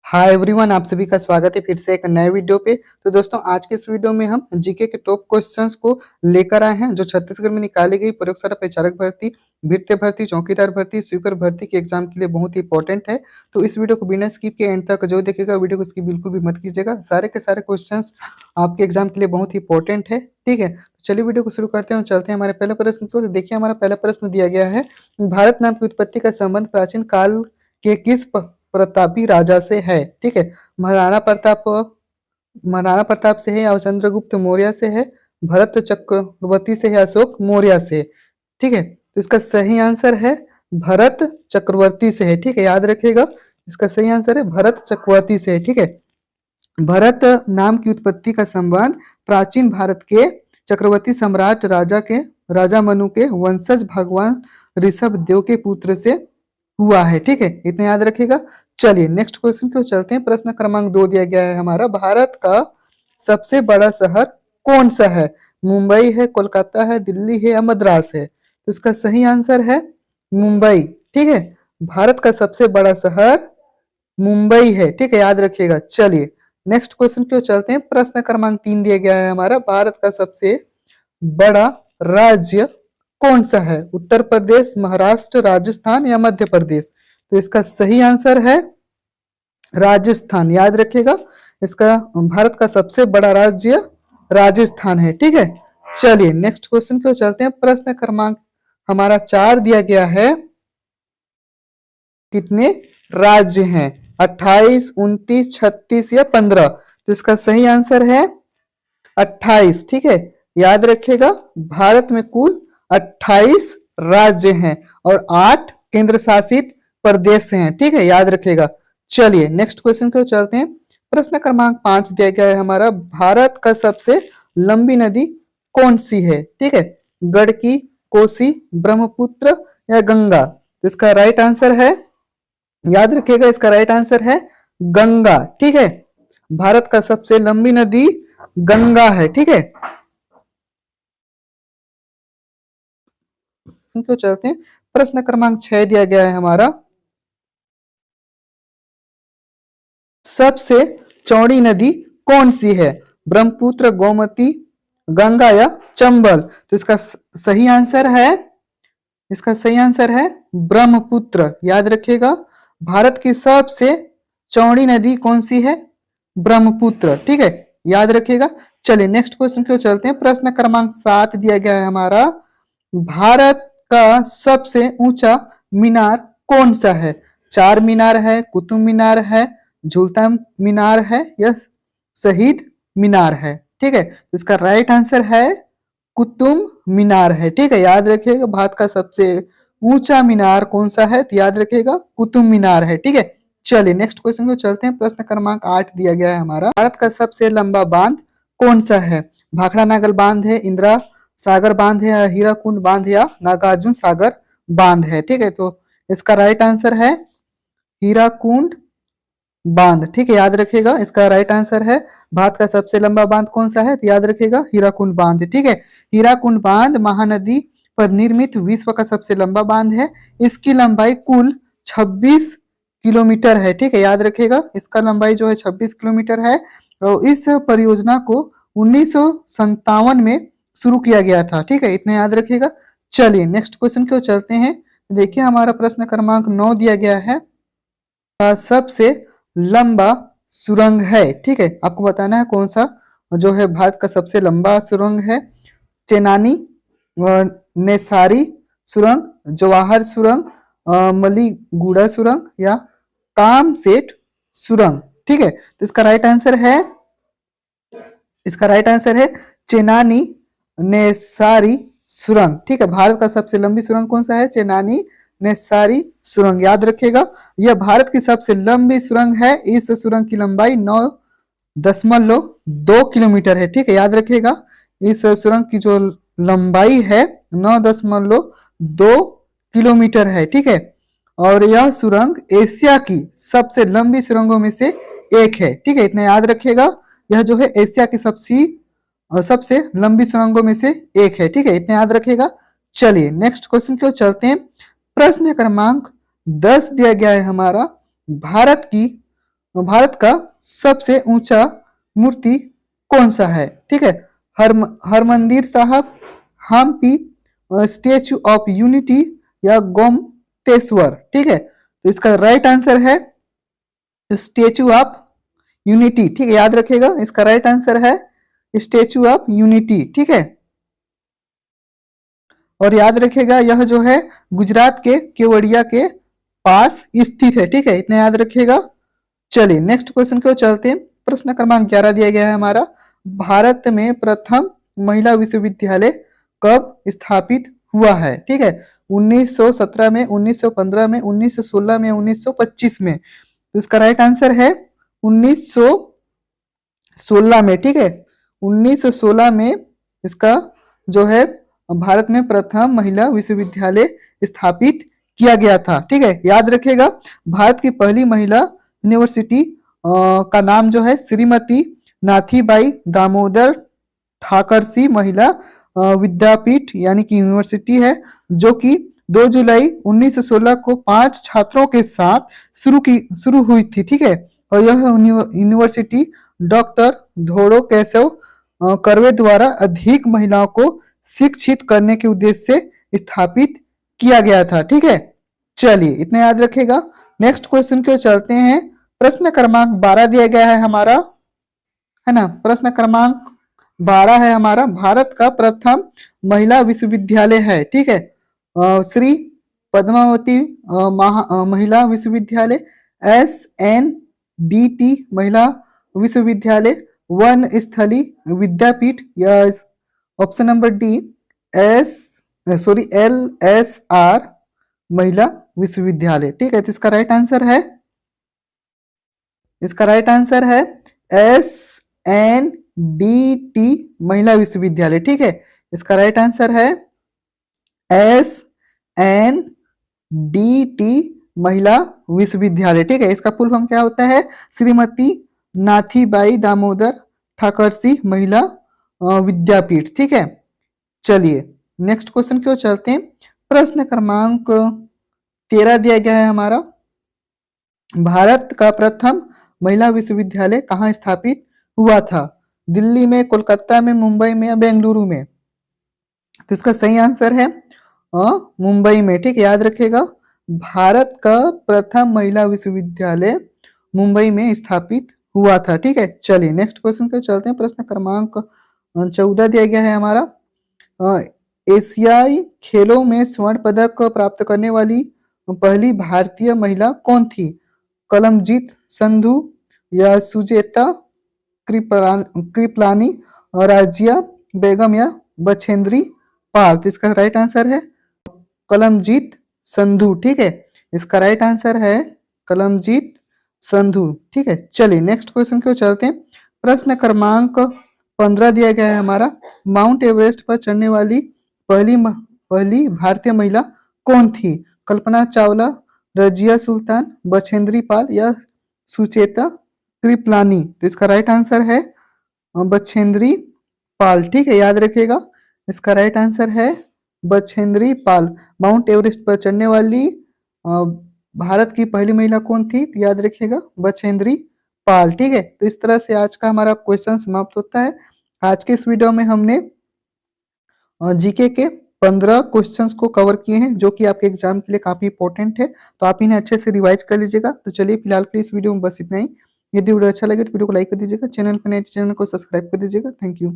Hi everyone, आप सभी का स्वागत है फिर से एक नए वीडियो पे। तो दोस्तों, आज के इस वीडियो में हम जीके के टॉप क्वेश्चंस को लेकर आए हैं जो छत्तीसगढ़ में निकाली गई प्रयोगशाला परिचालक भर्ती, भृत्य भर्ती, चौकीदार भर्ती, स्वीपर भर्ती के एग्जाम के लिए बहुत ही इंपॉर्टेंट है। तो इस वीडियो को बिना स्किप के एंड तक जो देखेगा वीडियो को स्किप बिल्कुल भी मत कीजिएगा। सारे के सारे क्वेश्चन आपके एग्जाम के लिए बहुत ही इंपॉर्टेंट है। ठीक है, तो चलिए वीडियो को शुरू करते हैं और चलते हैं हमारे पहले प्रश्न को। तो देखिए, हमारा पहला प्रश्न दिया गया है, भारत नाम की उत्पत्ति का संबंध प्राचीन काल के किस प्रतापी राजा से है। ठीक है, महाराणा प्रताप महाराणा प्रताप से है या चंद्रगुप्त मौर्य से है, भरत चक्रवर्ती से है, अशोक मौर्य से। ठीक है, तो इसका सही आंसर है भरत चक्रवर्ती से है। ठीक है, याद रखिएगा, इसका सही आंसर है भरत चक्रवर्ती से है। ठीक है, भरत नाम की उत्पत्ति का संबंध प्राचीन भारत के चक्रवर्ती सम्राट राजा मनु के वंशज भगवान ऋषभ देव के पुत्र से हुआ है। ठीक है, इतना याद रखिएगा। चलिए नेक्स्ट क्वेश्चन की ओर चलते हैं। प्रश्न क्रमांक 2 दिया गया है हमारा, भारत का सबसे बड़ा शहर कौन सा है। मुंबई है, कोलकाता है, दिल्ली है या मद्रास है। तो इसका सही आंसर है मुंबई। ठीक है, भारत का सबसे बड़ा शहर मुंबई है। ठीक है, याद रखिएगा। चलिए नेक्स्ट क्वेश्चन की ओर चलते हैं। प्रश्न क्रमांक 3 दिया गया है हमारा, भारत का सबसे बड़ा राज्य कौन सा है। उत्तर प्रदेश, महाराष्ट्र, राजस्थान या मध्य प्रदेश। तो इसका सही आंसर है राजस्थान। याद रखिएगा, इसका भारत का सबसे बड़ा राज्य राजस्थान है। ठीक है, चलिए नेक्स्ट क्वेश्चन की ओर चलते हैं। प्रश्न क्रमांक हमारा 4 दिया गया है, कितने राज्य हैं, 28, 29, 36 या 15। तो इसका सही आंसर है 28। ठीक है, याद रखिएगा, भारत में कुल 28 राज्य हैं और 8 केंद्र शासित प्रदेश हैं। ठीक है, याद रखिएगा। चलिए नेक्स्ट क्वेश्चन की ओर चलते हैं। प्रश्न क्रमांक 5 दिया गया है हमारा, भारत का सबसे लंबी नदी कौन सी है। ठीक है, गंडकी, कोसी, ब्रह्मपुत्र या गंगा। तो इसका राइट आंसर है, याद रखिएगा, इसका राइट आंसर है गंगा। ठीक है, भारत का सबसे लंबी नदी गंगा है। ठीक है, तो चलते हैं। प्रश्न क्रमांक 6 दिया गया है हमारा, सबसे चौड़ी नदी कौन सी है। ब्रह्मपुत्र, गोमती, गंगा या चंबल। तो इसका सही आंसर है, इसका सही आंसर है ब्रह्मपुत्र। याद रखिएगा, भारत की सबसे चौड़ी नदी कौन सी है, ब्रह्मपुत्र। ठीक है, याद रखिएगा। चलिए नेक्स्ट क्वेश्चन की ओर चलते हैं। प्रश्न क्रमांक 7 दिया गया है हमारा, भारत का सबसे ऊंचा मीनार कौन सा है। चार मीनार है, कुतुब मीनार है, झूलता मीनार है या शहीद मीनार है। ठीक है, इसका राइट आंसर है कुतुब मीनार है। ठीक है, याद रखिएगा, भारत का सबसे ऊंचा मीनार कौन सा है, तो याद रखिएगा कुतुब मीनार है। ठीक है, चलिए नेक्स्ट क्वेश्चन को चलते हैं। प्रश्न क्रमांक 8 दिया गया है हमारा, भारत का सबसे लंबा बांध कौन सा है। भाखड़ा नागल बांध है, इंदिरा सागर बांध है, हीराकुंड बांध या नागार्जुन सागर बांध है। ठीक है, तो इसका राइट आंसर है हीराकुंड बांध। ठीक है, याद रखिएगा, इसका राइट आंसर है भारत का सबसे लंबा बांध कौन सा है, तो याद रखिएगा हीराकुंड बांध। ठीक है, हीराकुंड बांध महानदी पर निर्मित विश्व का सबसे लंबा बांध है। इसकी लंबाई कुल 26 किलोमीटर है। ठीक है, याद रखिएगा, इसका लंबाई जो है 26 किलोमीटर है और इस परियोजना को 1957 में शुरू किया गया था। ठीक है, इतना याद रखिएगा। चलिए नेक्स्ट क्वेश्चन की ओर चलते हैं। देखिए, हमारा प्रश्न क्रमांक 9 दिया गया है, सबसे लंबा सुरंग है। ठीक है, आपको बताना है कौन सा जो है भारत का सबसे लंबा सुरंग है। चेनानी, नेसारी सुरंग, जवाहर सुरंग, मलीगुड़ा सुरंग या कामसेट सुरंग। ठीक है, तो इसका राइट आंसर है, इसका राइट आंसर है चेनानी नेसारी सुरंग। ठीक है, भारत का सबसे लंबी सुरंग कौन सा है, चेनानी नेसारी सुरंग। याद रखिएगा, यह भारत की सबसे लंबी सुरंग है। इस सुरंग की लंबाई 9.2 किलोमीटर है। ठीक है, याद रखिएगा, इस सुरंग की जो लंबाई है 9.2 किलोमीटर है। ठीक है, और यह सुरंग एशिया की सबसे लंबी सुरंगों में से एक है। ठीक है, इतना याद रखिएगा, यह जो है एशिया की सबसे लंबी सुरंगों में से एक है। ठीक है, इतना याद रखिएगा। चलिए नेक्स्ट क्वेश्चन की ओर चलते हैं। प्रश्न क्रमांक 10 दिया गया है हमारा, भारत की भारत का सबसे ऊंचा मूर्ति कौन सा है? ठीक है, हरमंदिर साहब, हम्पी, स्टेचू ऑफ यूनिटी या गोमतेश्वर। ठीक है, तो इसका राइट आंसर है स्टेचू ऑफ यूनिटी। ठीक है, याद रखिएगा, इसका राइट आंसर है स्टेचू ऑफ यूनिटी। ठीक है, और याद रखिएगा यह जो है गुजरात के केवड़िया के पास स्थित है। ठीक है, इतना याद रखिएगा। चलिए नेक्स्ट क्वेश्चन को चलते हैं। प्रश्न क्रमांक 11 दिया गया है हमारा, भारत में प्रथम महिला विश्वविद्यालय कब स्थापित हुआ है? ठीक है, 1917 में, 1915 में, 1916 में, 1925 में। तो इसका राइट आंसर है 1916 में। ठीक है, 1916 में इसका जो है भारत में प्रथम महिला विश्वविद्यालय स्थापित किया गया था। ठीक है, याद रखिएगा भारत की पहली महिला यूनिवर्सिटी का नाम जो है श्रीमती नाथीबाई दामोदर ठाकरसी महिला विद्यापीठ यानी कि यूनिवर्सिटी है, जो कि 2 जुलाई 1916 को 5 छात्रों के साथ शुरू हुई थी। ठीक है, और यह यूनिवर्सिटी डॉक्टर धोड़ो केशव कर्वे द्वारा अधिक महिलाओं को शिक्षित करने के उद्देश्य से स्थापित किया गया था। ठीक है, चलिए इतना याद रखेगा। नेक्स्ट क्वेश्चन के चलते हैं। प्रश्न क्रमांक 12 दिया गया है हमारा, है ना, प्रश्न क्रमांक 12 है हमारा, भारत का प्रथम महिला विश्वविद्यालय है। ठीक है, श्री पद्मावती महिला विश्वविद्यालय, SNDT महिला विश्वविद्यालय, वन स्थली विद्यापीठ या ऑप्शन नंबर डी LSR महिला विश्वविद्यालय। ठीक है, तो इसका राइट आंसर है, इसका राइट आंसर है SNDT महिला विश्वविद्यालय। ठीक है, इसका राइट आंसर है SNDT महिला विश्वविद्यालय। ठीक है, इसका फुल फॉर्म क्या होता है? श्रीमती नाथीबाई दामोदर ठाकरसी महिला विद्यापीठ। ठीक है, चलिए नेक्स्ट क्वेश्चन की ओर चलते हैं। प्रश्न क्रमांक 13 दिया गया है हमारा, भारत का प्रथम महिला विश्वविद्यालय कहाँ स्थापित हुआ था? दिल्ली में, कोलकाता में, मुंबई में या बेंगलुरु में? तो इसका सही आंसर है मुंबई में। ठीक है, याद रखिएगा भारत का प्रथम महिला विश्वविद्यालय मुंबई में स्थापित हुआ था। ठीक है, चलिए नेक्स्ट क्वेश्चन पे चलते हैं। प्रश्न क्रमांक 14 दिया गया है हमारा, एशियाई खेलों में स्वर्ण पदक प्राप्त करने वाली पहली भारतीय महिला कौन थी? कलमजीत संधू या सुजेता कृपलानी, राजिया बेगम या बछेंद्री पाल? तो इसका राइट आंसर है कलमजीत संधू। ठीक है, इसका राइट आंसर है कलमजीत संधू। ठीक है, चलिए नेक्स्ट क्वेश्चन की ओर चलते हैं। प्रश्न क्रमांक 15 दिया गया है हमारा, माउंट एवरेस्ट पर चढ़ने वाली पहली भारतीय महिला कौन थी? कल्पना चावला, रजिया सुल्तान, बछेंद्री पाल या सुचेता कृपलानी? तो इसका राइट आंसर है बछेंद्री पाल। ठीक है, याद रखिएगा इसका राइट आंसर है बछेंद्री पाल। माउंट एवरेस्ट पर चढ़ने वाली भारत की पहली महिला कौन थी? याद रखिएगा बछेंद्री पाल। ठीक है, तो इस तरह से आज का हमारा क्वेश्चन समाप्त होता है। आज के इस वीडियो में हमने जीके के 15 क्वेश्चंस को कवर किए हैं, जो कि आपके एग्जाम के लिए काफी इंपॉर्टेंट है, तो आप इन्हें अच्छे से रिवाइज कर लीजिएगा। तो चलिए फिलहाल के इस वीडियो में बस इतना ही। यदि वीडियो अच्छा लगे तो वीडियो को लाइक कर दीजिएगा, चैनल पर नए चैनल को सब्सक्राइब कर दीजिएगा। Thank you.